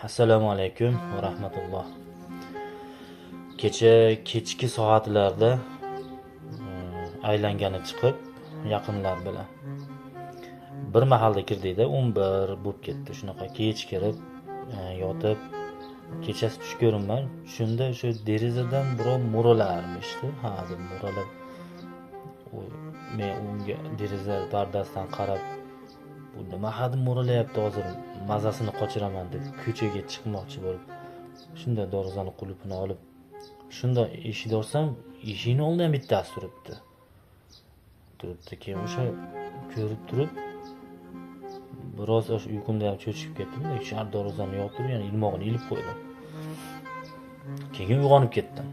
Assalomu alaykum va rahmatulloh. Kechki soatlarda aylangani chiqib yaqinlar bilan bir mahalda kirdikda 11 bo'lib ketdi. Shunaqa kech kirib yotib kechasi tush ko'rinman. Shunda o'sha derazadan birov mo'ralarmishdi. Ha, deb mo'ralab men unga deraza pardasidan qarab bu nima hadim mo'ralayapti, hozir mazasini qochiraman deb ko'chaga chiqmoqchi bo'lib, shunda darvozani qulfini olib, shunda eshikni ochsam, eshikning oldida ham bittasi turibdi. Keyin o'sha ko'rib turib, biroz o'sha uyqumda ham cho'chib ketdim. Shar darvozani yopib, yana ilmog'ini ilib qo'ydim. Keyin uyg'onib ketdim.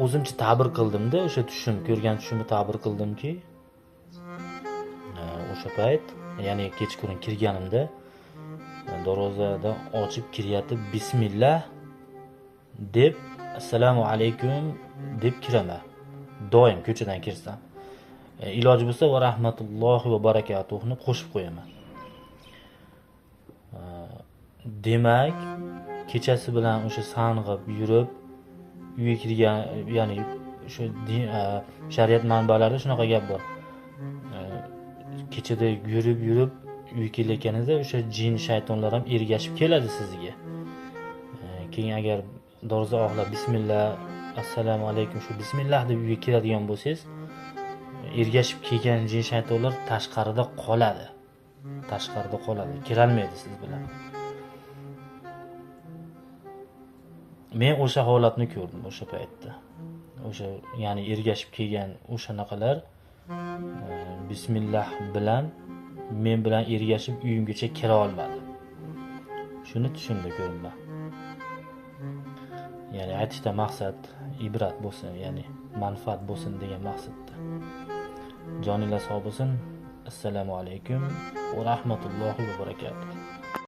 O'zimcha ta'bir qildimda, o'sha tushim, ko'rgan tushimni ta'bir qildimki, o'sha payt, ya'ni kechqurun kirganimda darvozada ochib kiryatib bismillah deb assalomu alaykum deb kiraman. Doim ko'chadan kirsam. Iloji bo'lsa va rahmatullohi va barakatuhni qo'shib qo'yaman. Demak, kechasi bilan o'sha sang'ib yurib uyga kirgan, ya'ni o'sha shariat manbalarida shunaqa gap bor. Kechada yurib uyga kelayotganingizda o'sha jin, shaytonlar ham ergashib keladi sizga. Keyin agar darvoza oxlab bismillah, assalomu alaykum shu bismillah deb uyga kiradigan bo'lsangiz, ergashib kelgan jin, shaytonlar tashqarida qoladi. Kirolmaydi siz bilan. Men o'sha holatni ko'rdim o'sha paytda. O'sha, ya'ni ergashib kelgan o'shanaqalar bismillah bilan men bilan ergashib uyimgacha kira olmadi. Shuni tushimda ko'rdim. Ya'ni aytishda maqsad ibrat bo'lsin, ya'ni manfaat bo'lsin degan maqsadda. Joninglar sog' bo'lsin. Assalomu alaykum va rahmatullohi va barakatuh.